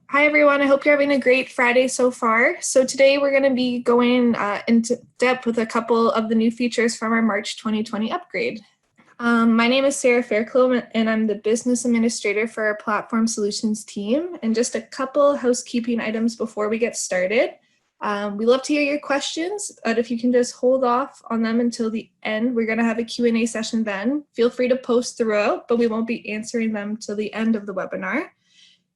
Hi, everyone. I hope you're having a great Friday so far. So today we're going to be going into depth with a couple of the new features from our March 2020 upgrade. My name is Sarah Fairclough, and I'm the business administrator for our platform solutions team. And just a couple housekeeping items before we get started. We love to hear your questions, but if you can just hold off on them until the end, we're going to have a Q&A session then. Feel free to post throughout, but we won't be answering them till the end of the webinar.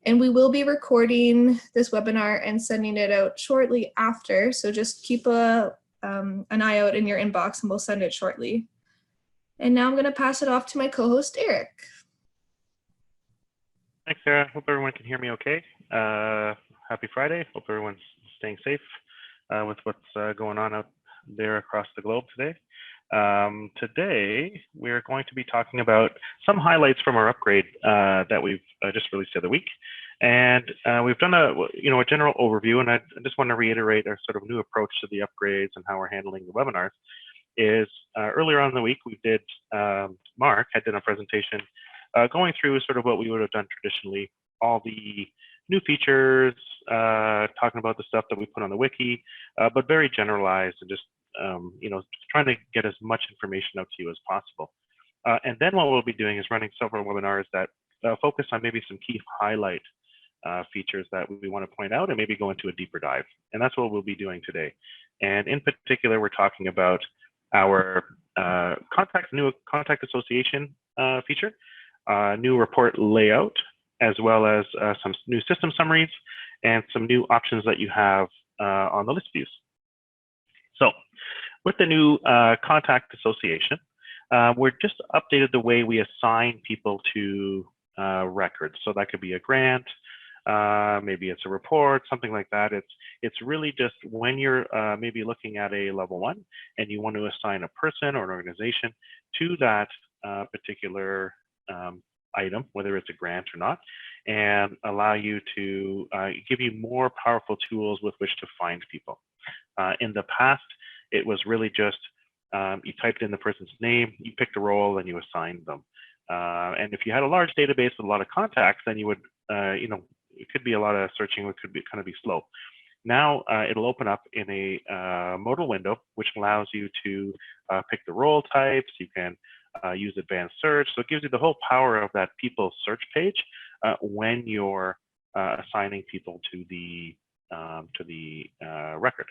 And we will be recording this webinar and sending it out shortly after. So just keep an eye out in your inbox and we'll send it shortly. And now I'm going to pass it off to my co-host, Eric. Thanks, Sarah. Hope everyone can hear me okay. Happy Friday. Hope everyone's staying safe with what's going on out there across the globe today. Today, we're going to be talking about some highlights from our upgrade that we've just released the other week. And we've done a general overview, and I just want to reiterate our sort of new approach to the upgrades and how we're handling the webinars. Is earlier on in the week, we did, Mark had done a presentation going through sort of what we would have done traditionally, all the new features, talking about the stuff that we put on the wiki, but very generalized and just trying to get as much information out to you as possible. And then what we'll be doing is running several webinars that focus on maybe some key highlight features that we want to point out and maybe go into a deeper dive. And that's what we'll be doing today. And in particular, we're talking about our new contact association feature, new report layout, as well as some new system summaries and some new options that you have on the list views. So with the new contact association, we're just updated the way we assign people to records. So that could be a grant, maybe it's a report, something like that. It's really just when you're maybe looking at a level 1 and you want to assign a person or an organization to that particular item, whether it's a grant or not, and allow you to give you more powerful tools with which to find people. In the past, it was really just you typed in the person's name, you picked a role, and you assigned them. And if you had a large database with a lot of contacts, then you would, it could be a lot of searching, it could be kind of be slow. Now it'll open up in a modal window, which allows you to pick the role types. You can use advanced search. So it gives you the whole power of that people search page when you're assigning people to the record.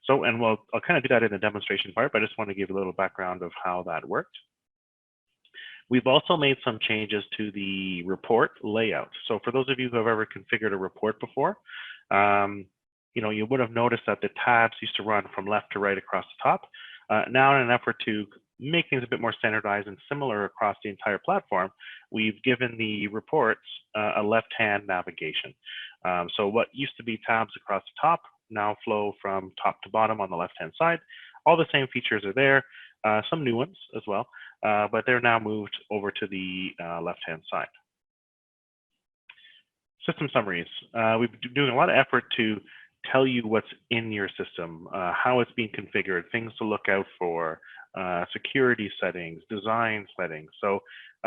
So, and I'll kind of do that in the demonstration part, but I just want to give a little background of how that worked. We've also made some changes to the report layout. So for those of you who have ever configured a report before, you would have noticed that the tabs used to run from left to right across the top. Now, in an effort to make things a bit more standardized and similar across the entire platform, we've given the reports a left-hand navigation. So what used to be tabs across the top now flow from top to bottom on the left-hand side. All the same features are there, some new ones as well, but they're now moved over to the left-hand side. System summaries. We've been doing a lot of effort to tell you what's in your system, how it's being configured, things to look out for, security settings, design settings. So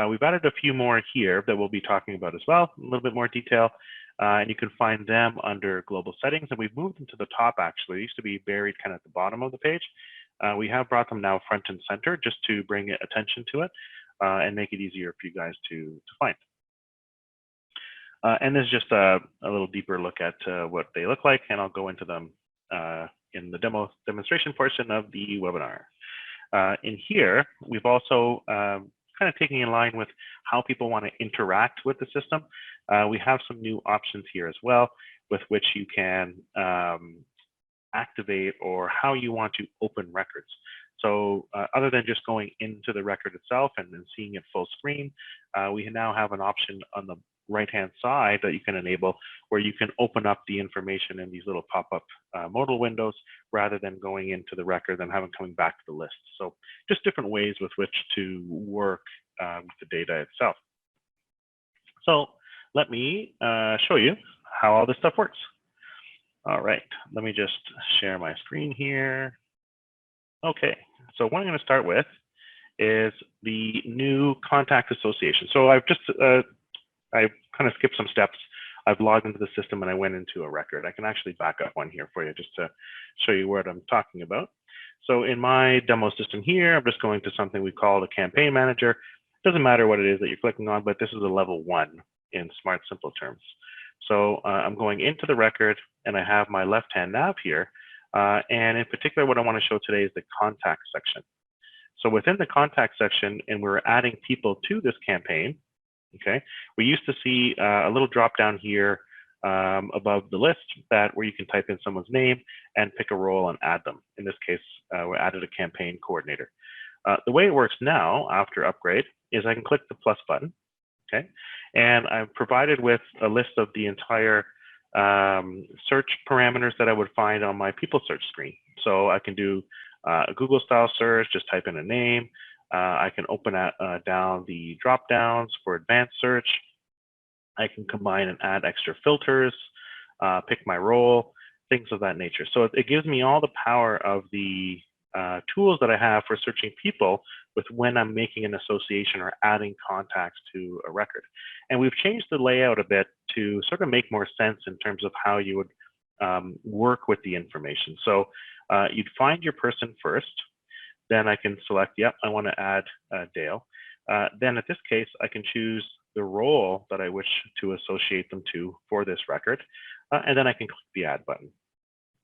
we've added a few more here that we'll be talking about as well, a little bit more detail. And you can find them under global settings, and we've moved them to the top actually. They used to be buried kind of at the bottom of the page. We have brought them now front and center just to bring attention to it and make it easier for you guys to find. And this is just a little deeper look at what they look like, and I'll go into them in the demonstration portion of the webinar. In here, we've also kind of taking in line with how people want to interact with the system. We have some new options here as well with which you can activate or how you want to open records. So other than just going into the record itself and then seeing it full screen, we now have an option on the right-hand side that you can enable where you can open up the information in these little pop-up modal windows rather than going into the record and coming back to the list. So just different ways with which to work with the data itself. So let me show you how all this stuff works. All right, let me just share my screen here. Okay, so what I'm going to start with is the new contact association. So I've kind of skipped some steps. I've logged into the system and I went into a record. I can actually back up one here for you just to show you what I'm talking about. So in my demo system here, I'm just going to something we call the campaign manager. It doesn't matter what it is that you're clicking on, but this is a level 1 in SmartSimple terms. So I'm going into the record and I have my left-hand nav here. And in particular, what I want to show today is the contact section. So within the contact section, and we're adding people to this campaign, okay, we used to see a little drop down here above the list where you can type in someone's name and pick a role and add them. In this case, we added a campaign coordinator. The way it works now after upgrade is I can click the plus button, okay, and I'm provided with a list of the entire search parameters that I would find on my people search screen. So I can do a Google style search, just type in a name. I can open down the drop downs for advanced search. I can combine and add extra filters, pick my role, things of that nature. So it gives me all the power of the tools that I have for searching people with when I'm making an association or adding contacts to a record. And we've changed the layout a bit to sort of make more sense in terms of how you would work with the information. So you'd find your person first. Then I can select, yep, I want to add Dale. Then in this case, I can choose the role that I wish to associate them to for this record. And then I can click the add button.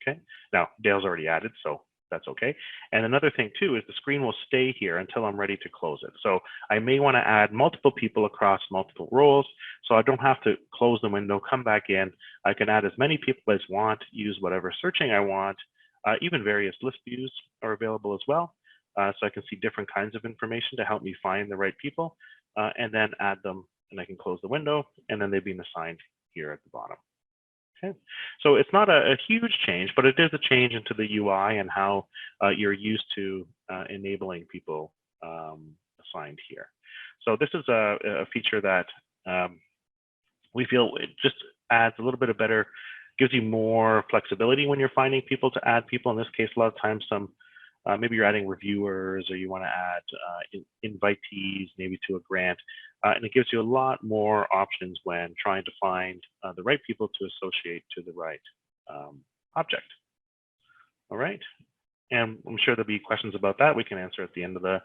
Okay. Now, Dale's already added, so that's okay. And another thing too is the screen will stay here until I'm ready to close it. So I may want to add multiple people across multiple roles, so I don't have to close the window, come back in. I can add as many people as I want, use whatever searching I want. Even various list views are available as well. So I can see different kinds of information to help me find the right people, and then add them, and I can close the window, and then they've been assigned here at the bottom. Okay, so it's not a huge change, but it is a change into the UI and how you're used to enabling people assigned here. So this is a feature that we feel it just adds a little bit of better, gives you more flexibility when you're finding people to add people. In this case, a lot of times maybe you're adding reviewers, or you want to add invitees maybe to a grant, and it gives you a lot more options when trying to find the right people to associate to the right object. All right, and I'm sure there'll be questions about that we can answer at the end of the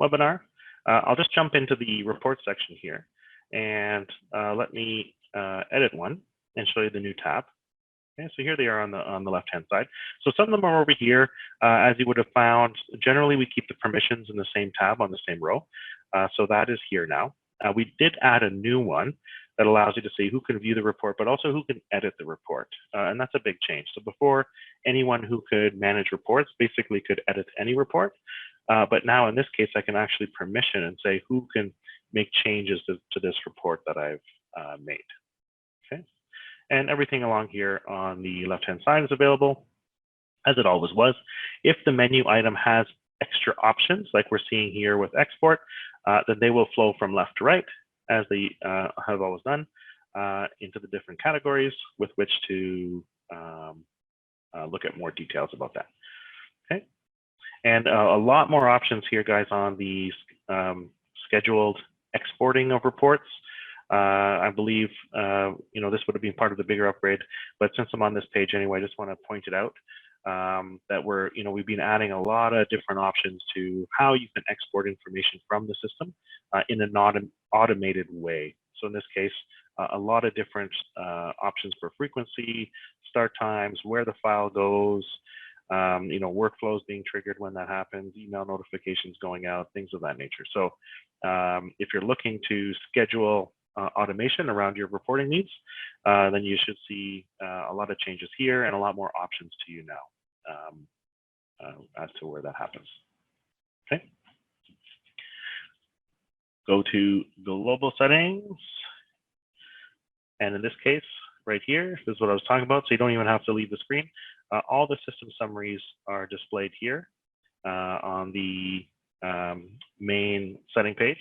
webinar. I'll just jump into the report section here, and let me edit one and show you the new tab. Okay, so here they are on the left-hand side. So some of them are over here, as you would have found. Generally, we keep the permissions in the same tab on the same row. So that is here now. We did add a new one that allows you to see who can view the report, but also who can edit the report. And that's a big change. So before, anyone who could manage reports basically could edit any report. But now in this case, I can actually permission and say who can make changes to this report that I've made. Okay. And everything along here on the left-hand side is available, as it always was. If the menu item has extra options, like we're seeing here with export, then they will flow from left to right, as they have always done, into the different categories with which to look at more details about that. Okay, and a lot more options here, guys, on the scheduled exporting of reports. I believe this would have been part of the bigger upgrade, but since I'm on this page anyway, I just want to point it out that we've been adding a lot of different options to how you can export information from the system in an automated way. So in this case, a lot of different options for frequency, start times, where the file goes, workflows being triggered when that happens, email notifications going out, things of that nature. So if you're looking to schedule automation around your reporting needs, then you should see a lot of changes here and a lot more options to you now as to where that happens. Okay. Go to global settings. And in this case, right here, this is what I was talking about. So you don't even have to leave the screen. All the system summaries are displayed here on the main setting page.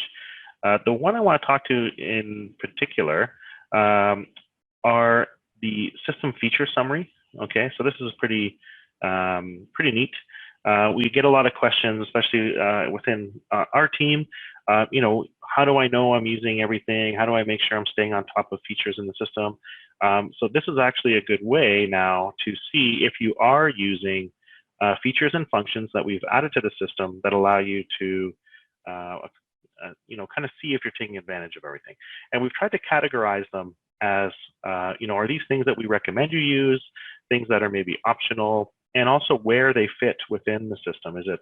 The one I want to talk to in particular are the system feature summary. Okay, so this is pretty neat. We get a lot of questions, especially within our team, you know, how do I know I'm using everything? How do I make sure I'm staying on top of features in the system? So this is actually a good way now to see if you are using features and functions that we've added to the system that allow you to, you know, kind of see if you're taking advantage of everything. And we've tried to categorize them as, you know, are these things that we recommend you use, things that are maybe optional, and also where they fit within the system. Is it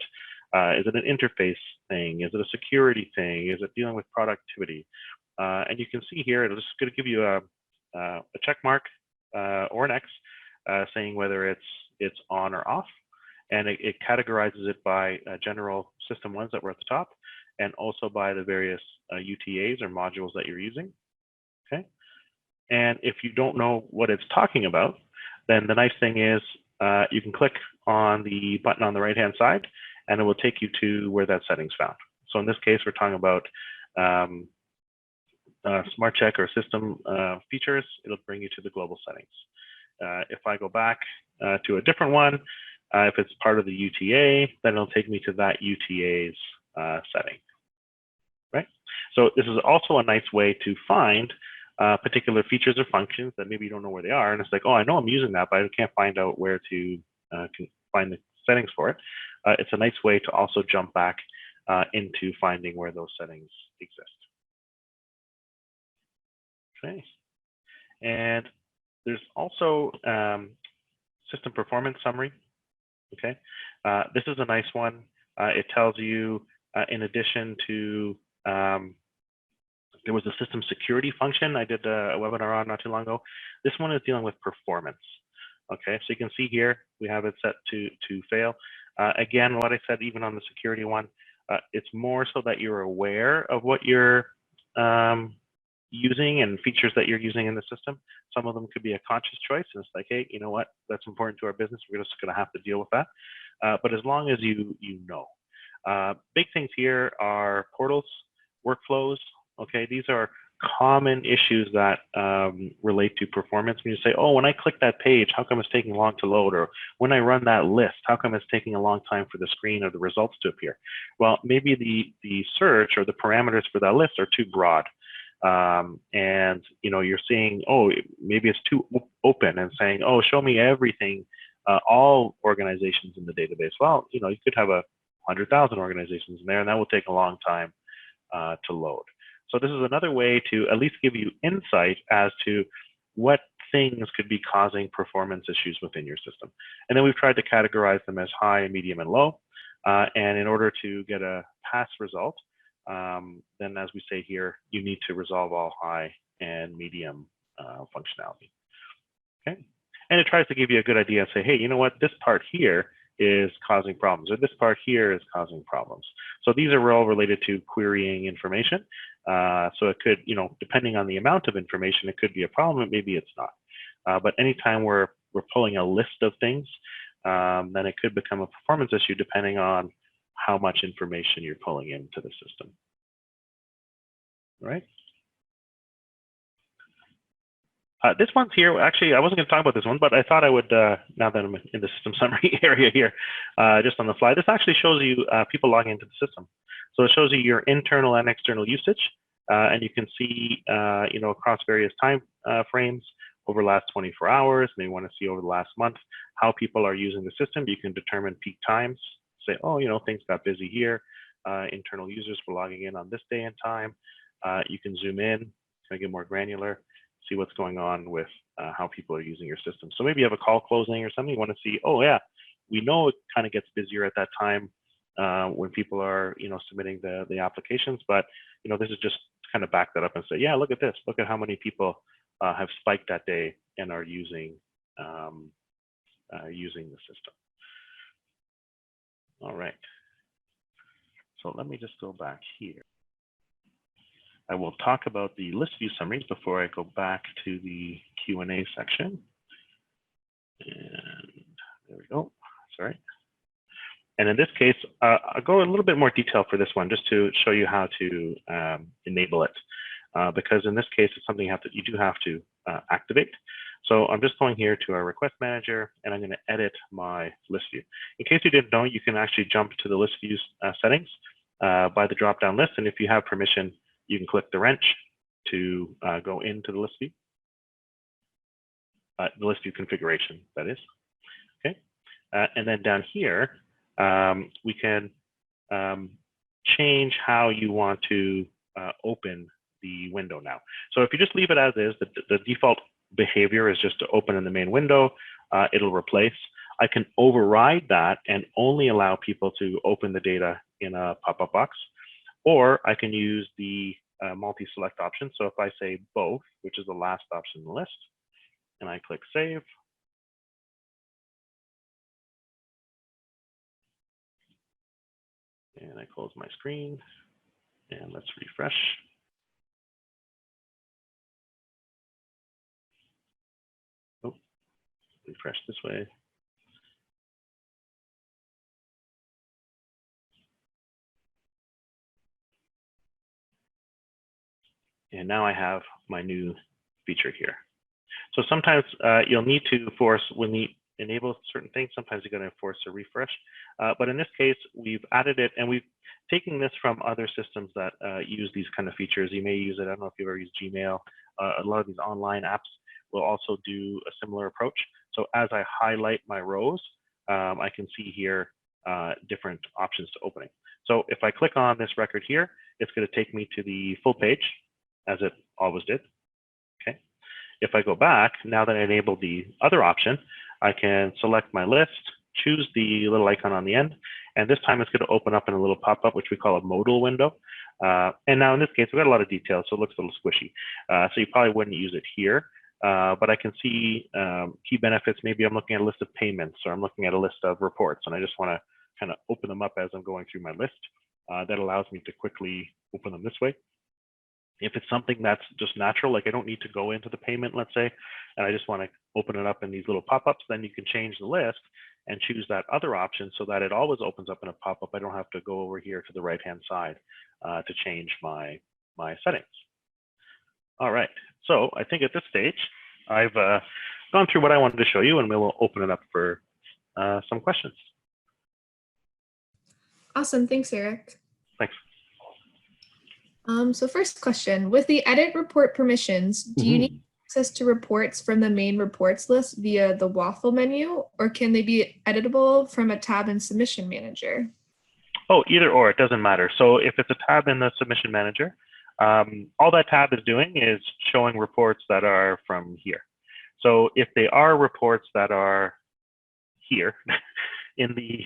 an interface thing? Is it a security thing? Is it dealing with productivity? And you can see here, it's just going to give you a check mark or an X saying whether it's on or off. And it categorizes it by general system ones that were at the top, and also by the various UTAs or modules that you're using. Okay. And if you don't know what it's talking about, then the nice thing is you can click on the button on the right-hand side, and it will take you to where that setting's found. So in this case, we're talking about Smart Check or system features. It'll bring you to the global settings. If I go back to a different one, if it's part of the UTA, then it'll take me to that UTA's setting, right? So this is also a nice way to find particular features or functions that maybe you don't know where they are. And it's like, oh, I know I'm using that, but I can't find out where to find the settings for it. It's a nice way to also jump back into finding where those settings exist. Okay. And there's also system performance summary. Okay. This is a nice one. It tells you, in addition to, there was a system security function I did a webinar on not too long ago. This one is dealing with performance. Okay, so you can see here, we have it set to fail. Again, what I said, even on the security one, it's more so that you're aware of what you're using and features that you're using in the system. Some of them could be a conscious choice, and it's like, hey, you know what, that's important to our business. We're just going to have to deal with that. But as long as you know. Big things here are portals, workflows. Okay, these are common issues that relate to performance. When you say, oh, when I click that page, how come it's taking long to load? Or when I run that list, how come it's taking a long time for the screen or the results to appear? Well, maybe the search or the parameters for that list are too broad. And you know, you're seeing, oh, maybe it's too open and saying, oh, show me everything, all organizations in the database. Well, you know, you could have 100,000 organizations in there, and that will take a long time to load. So this is another way to at least give you insight as to what things could be causing performance issues within your system. And then we've tried to categorize them as high, medium, and low. And in order to get a pass result, then as we say here, you need to resolve all high and medium functionality. Okay. And it tries to give you a good idea and say, hey, you know what, this part here is causing problems, or this part here is causing problems. So these are all related to querying information. So it could, you know, depending on the amount of information, it could be a problem, and maybe it's not. But anytime we're pulling a list of things, then it could become a performance issue depending on how much information you're pulling into the system. All right. This one's here. Actually, I wasn't going to talk about this one, but I thought I would, now that I'm in the system summary area here, just on the fly. This actually shows you people logging into the system. So it shows you your internal and external usage, and you can see, you know, across various time frames over the last 24 hours. And you want to see over the last month how people are using the system. You can determine peak times. Say, oh, you know, things got busy here. Internal users were logging in on this day and time. You can zoom in, kind of get more granular, see what's going on with how people are using your system. So maybe you have a call closing or something, you want to see, oh yeah, we know it kind of gets busier at that time when people are, you know, submitting the applications, but you know, this is just kind of back that up and say, yeah, look at this, look at how many people have spiked that day and are using using the system. All right. So let me just go back here. I will talk about the list view summaries before I go back to the Q&A section. And there we go. Sorry. And in this case, I'll go a little bit more detail for this one, just to show you how to enable it. Because in this case, it's something you do have to activate. So I'm just going here to our request manager, and I'm going to edit my list view. In case you didn't know, you can actually jump to the list view settings by the drop-down list, and if you have permission, you can click the wrench to go into the list view. The list view configuration, that is. Okay, and then down here, we can change how you want to open the window now. So if you just leave it as is, the default behavior is just to open in the main window. It'll replace. I can override that and only allow people to open the data in a pop-up box, or I can use the multi-select option. So if I say both, which is the last option in the list, and I click save, and I close my screen, and let's refresh. Oh, refresh this way. And now I have my new feature here. So sometimes you'll need to force, when you enable certain things, sometimes you're going to force a refresh. But in this case, we've added it, and we've taken this from other systems that use these kind of features. You may use it, I don't know if you've ever used Gmail. A lot of these online apps will also do a similar approach. So as I highlight my rows, I can see here different options to opening. So if I click on this record here, it's going to take me to the full page, as it always did. Okay. If I go back, now that I enabled the other option, I can select my list, choose the little icon on the end, and this time it's going to open up in a little pop-up, which we call a modal window. And now in this case, we've got a lot of details, so it looks a little squishy. So you probably wouldn't use it here, but I can see key benefits. Maybe I'm looking at a list of payments, or I'm looking at a list of reports, and I just want to kind of open them up as I'm going through my list. That allows me to quickly open them this way. If it's something that's just natural, like I don't need to go into the payment, let's say, and I just want to open it up in these little pop-ups, then you can change the list and choose that other option so that it always opens up in a pop-up. I don't have to go over here to the right-hand side to change my settings. All right, so I think at this stage, I've gone through what I wanted to show you, and we'll open it up for some questions. Awesome, thanks, Eric. Thanks. So first question, with the edit report permissions, do you need access to reports from the main reports list via the waffle menu, or can they be editable from a tab in Submission Manager? Oh, either or, it doesn't matter. So if it's a tab in the Submission Manager, all that tab is doing is showing reports that are from here. So if they are reports that are here in the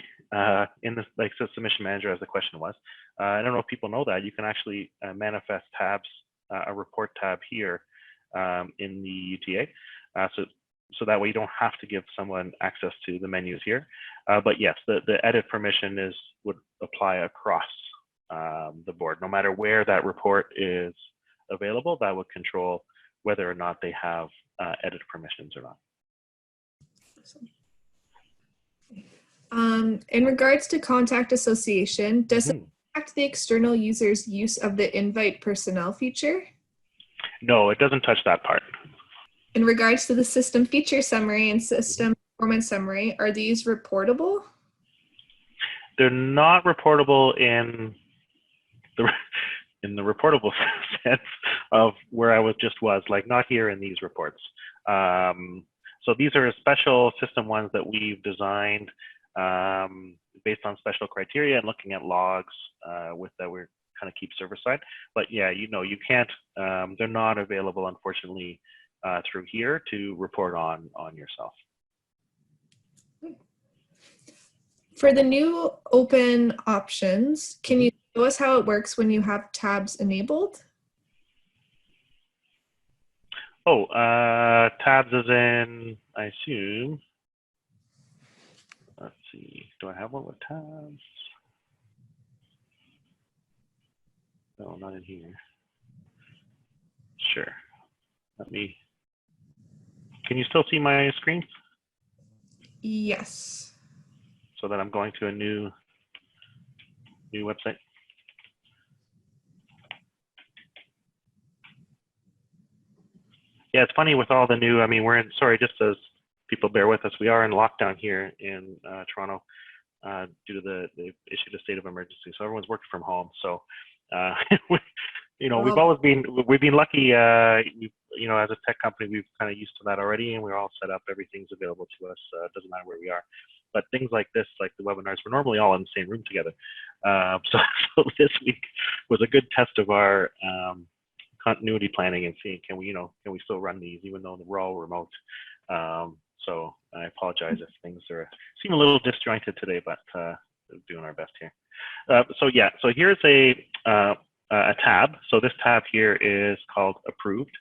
like so Submission Manager, as the question was, I don't know if people know that you can actually manifest tabs, a report tab here in the UTA, so that way you don't have to give someone access to the menus here. But yes, the edit permission would apply across the board, no matter where that report is available. That would control whether or not they have edit permissions or not. In regards to contact association, does it impact the external user's use of the invite personnel feature? No, it doesn't touch that part. In regards to the system feature summary and system performance summary, are these reportable? They're not reportable in the reportable sense of where I was like not here in these reports. So these are special system ones that we've designed based on special criteria and looking at logs with that we're kind of keep server side. But yeah, you can't, they're not available, unfortunately, through here to report on yourself. For the new open options, can you show us how it works when you have tabs enabled? Oh, tabs as in, I assume, let's see, do I have one with tabs? No, not in here. Sure. Can you still see my screen? Yes. So that I'm going to a new website. Yeah, it's funny with all the new, we're in, sorry, just as people bear with us, we are in lockdown here in Toronto. due to they issued a state of emergency. So everyone's working from home. So, you know, we've been lucky. You know, as a tech company, we've kind of used to that already, and we're all set up. Everything's available to us. It doesn't matter where we are. But things like this, like the webinars, we're normally all in the same room together. So this week was a good test of our continuity planning and seeing can we still run these even though we're all remote. So I apologize if things seem a little disjointed today, but doing our best here. So yeah, so here's a tab. So this tab here is called Approved.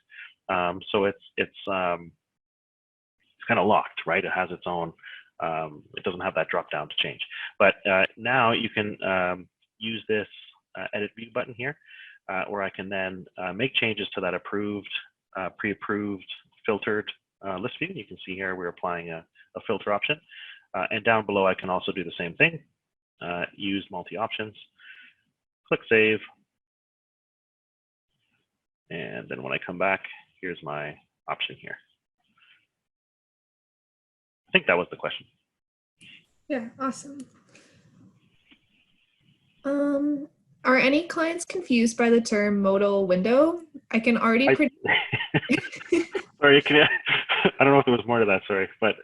So it's kind of locked, right? It has its own. It doesn't have that drop down to change. But now you can use this Edit View button here, where I can then make changes to that approved, pre-approved, filtered list view. You can see here we're applying a filter option. And down below, I can also do the same thing. Use multi-options, click Save. And then when I come back, here's my option here. I think that was the question. Yeah, awesome. Are any clients confused by the term modal window? I can already predict. Sorry, I don't know if there was more to that, sorry, but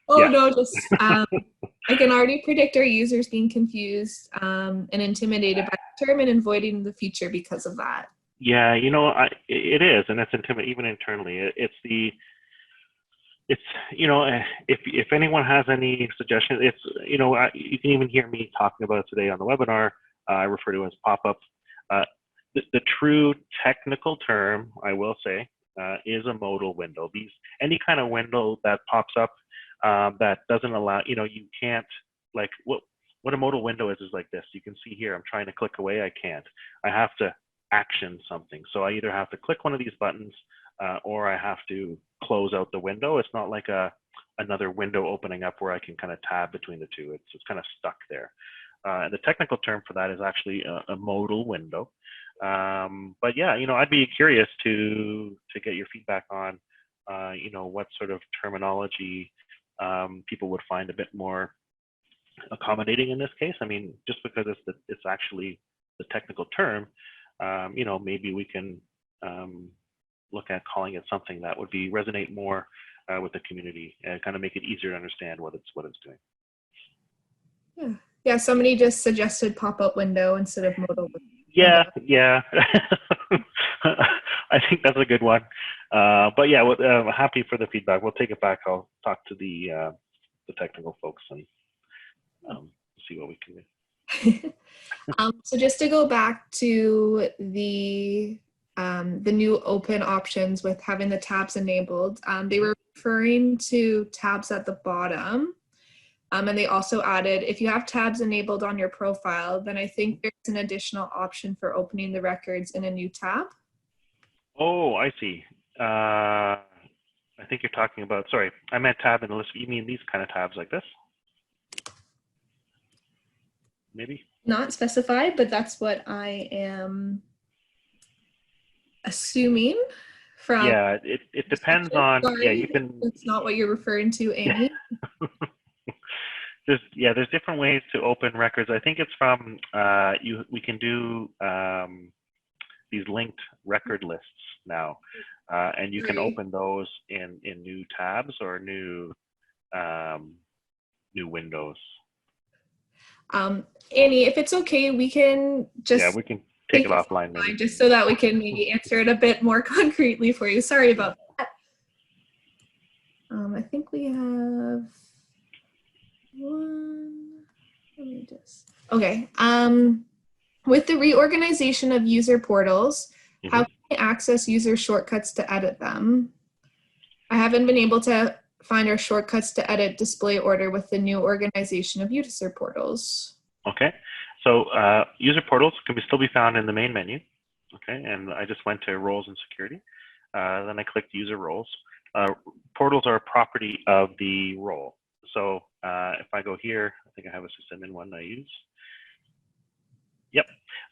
oh yeah. No, just I can already predict our users being confused and intimidated by the term and avoiding the feature because of that. Yeah, you know, it is, and it's intimidating even internally. It's you know, if anyone has any suggestions, it's, you know, you can even hear me talking about it today on the webinar. I refer to it as Popup. The true technical term, I will say, is a modal window. Any kind of window that pops up that doesn't allow, you know, you can't, like what a modal window is like this. You can see here, I'm trying to click away, I can't. I have to action something. So I either have to click one of these buttons or I have to close out the window. It's not like another window opening up where I can kind of tab between the two. It's kind of stuck there. And the technical term for that is actually a modal window. But yeah, you know, I'd be curious to get your feedback on, you know, what sort of terminology people would find a bit more accommodating in this case. I mean, just because it's actually the technical term, you know, maybe we can look at calling it something that would resonate more with the community and kind of make it easier to understand what it's doing. Yeah. Yeah, somebody just suggested pop-up window instead of modal window. Yeah, yeah. I think that's a good one. But yeah, happy for the feedback. We'll take it back. I'll talk to the technical folks and see what we can do. So just to go back to the new open options with having the tabs enabled, they were referring to tabs at the bottom. And they also added, if you have tabs enabled on your profile, then I think there's an additional option for opening the records in a new tab. Oh, I see. I think you're talking about, sorry, I meant tab in the list. You mean these kind of tabs like this? Maybe? Not specified, but that's what I am assuming from. Yeah, it depends on, sorry, yeah, you can. It's not what you're referring to, Amy. There's different ways to open records. I think it's from we can do these linked record lists now, and you can open those in new tabs or new windows. Annie, if it's okay, we can just we can take it offline maybe. Just so that we can maybe answer it a bit more concretely for you. Sorry about that. I think we have one. Let me just. Okay. With the reorganization of user portals, how can I access user shortcuts to edit them? I haven't been able to find our shortcuts to edit display order with the new organization of user portals. Okay. So user portals can still be found in the main menu. Okay. And I just went to roles and security. Then I clicked user roles. Portals are a property of the role. So if I go here, I think I have a sysadmin one I use. Yep.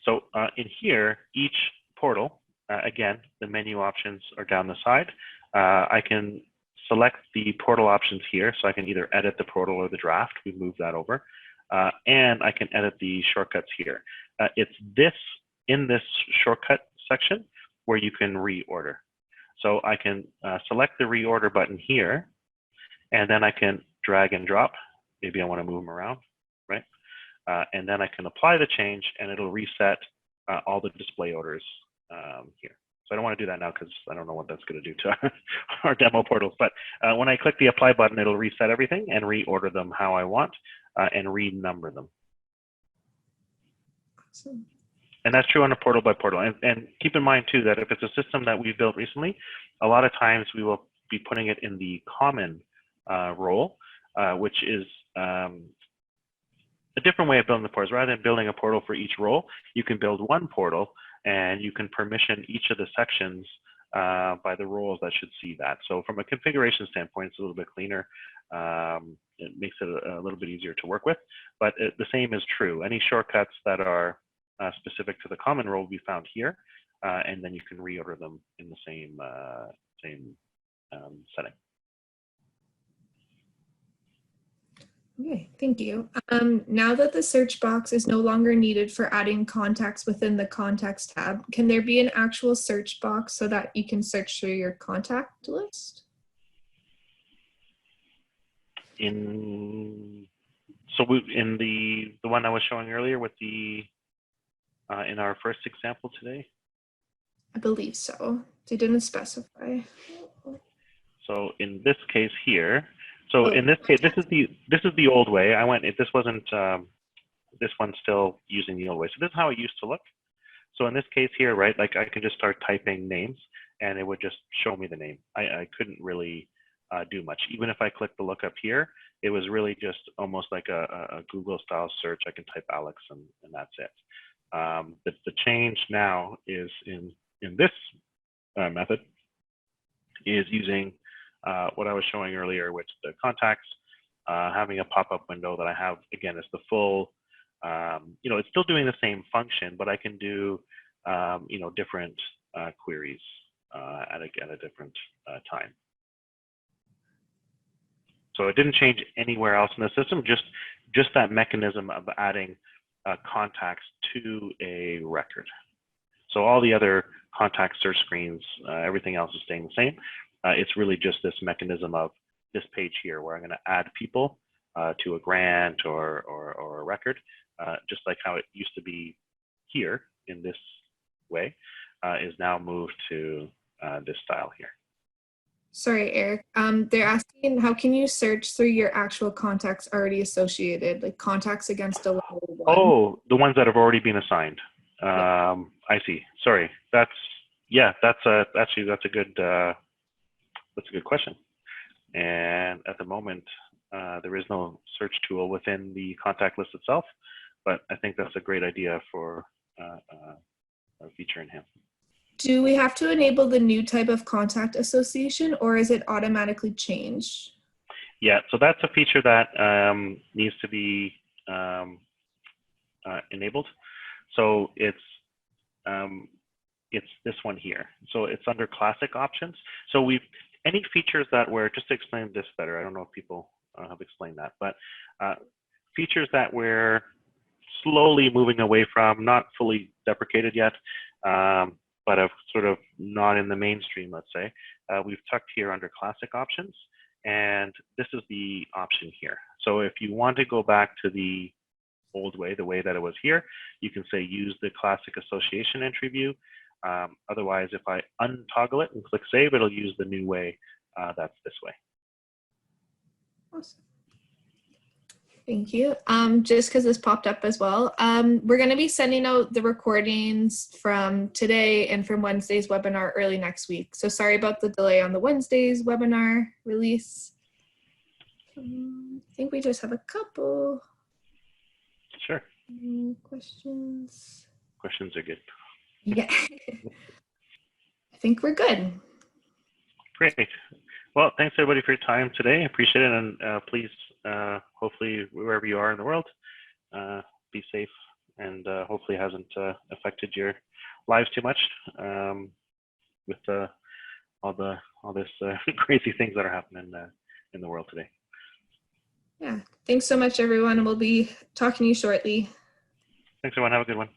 So in here, each portal, again, the menu options are down the side. I can select the portal options here, so I can either edit the portal or the draft. We move that over. and I can edit the shortcuts here. It's in this shortcut section where you can reorder. So I can select the reorder button here, and then I can drag and drop. Maybe I want to move them around, right? And then I can apply the change, and it'll reset all the display orders here. So I don't want to do that now because I don't know what that's going to do to our demo portals. But when I click the apply button, it'll reset everything and reorder them how I want and renumber them. Awesome. And that's true on a portal by portal. And keep in mind too that if it's a system that we've built recently, a lot of times we will be putting it in the common role, which is a different way of building the portals. Rather than building a portal for each role, you can build one portal and you can permission each of the sections by the roles that should see that. So from a configuration standpoint, it's a little bit cleaner. It makes it a little bit easier to work with, but the same is true. Any shortcuts that are specific to the common role will be found here, and then you can reorder them in the same setting. Okay, thank you. Now that the search box is no longer needed for adding contacts within the contacts tab, can there be an actual search box so that you can search through your contact list? In the one I was showing earlier with the in our first example today? I believe so. They didn't specify. So in this case here, in this case, this is the old way. If this wasn't, this one's still using the old way. So this is how it used to look. So in this case here, right, like I could just start typing names and it would just show me the name. I couldn't really do much. Even if I click the look up here, it was really just almost like a Google style search. I can type Alex and that's it. The change now is in this method is using what I was showing earlier, which the contacts, having a pop-up window that I have, again, is the full, it's still doing the same function, but I can do, different queries at a different time. So it didn't change anywhere else in the system, just that mechanism of adding contacts to a record. So all the other contact search screens, everything else is staying the same. It's really just this mechanism of this page here where I'm going to add people to a grant or a record, just like how it used to be here in this way, is now moved to this style here. Sorry, Eric. They're asking, how can you search through your actual contacts already associated, like contacts against a level 1? Oh, the ones that have already been assigned. I see. Sorry. That's a good question. And at the moment, there is no search tool within the contact list itself, but I think that's a great idea for a feature enhancement. Do we have to enable the new type of contact association, or is it automatically changed? Yeah, so that's a feature that needs to be enabled. So it's this one here. So it's under classic options. So any features that were, just to explain this better, I don't know if people have explained that, but features that we're slowly moving away from, not fully deprecated yet, but have sort of not in the mainstream, let's say, we've tucked here under classic options, and this is the option here. So if you want to go back to the old way, the way that it was here, you can say use the classic association entry view. Otherwise, if I untoggle it and click save, it'll use the new way. That's this way. Awesome. Thank you. Just because this popped up as well, we're going to be sending out the recordings from today and from Wednesday's webinar early next week. So sorry about the delay on the Wednesday's webinar release. I think we just have a couple. Sure. Questions. Questions are good. Yeah. I think we're good. Great. Well, thanks everybody for your time today. I appreciate it. And please, hopefully wherever you are in the world, be safe, and hopefully it hasn't affected your lives too much with all this crazy things that are happening in the world today. Yeah. Thanks so much, everyone. We'll be talking to you shortly. Thanks, everyone. Have a good one.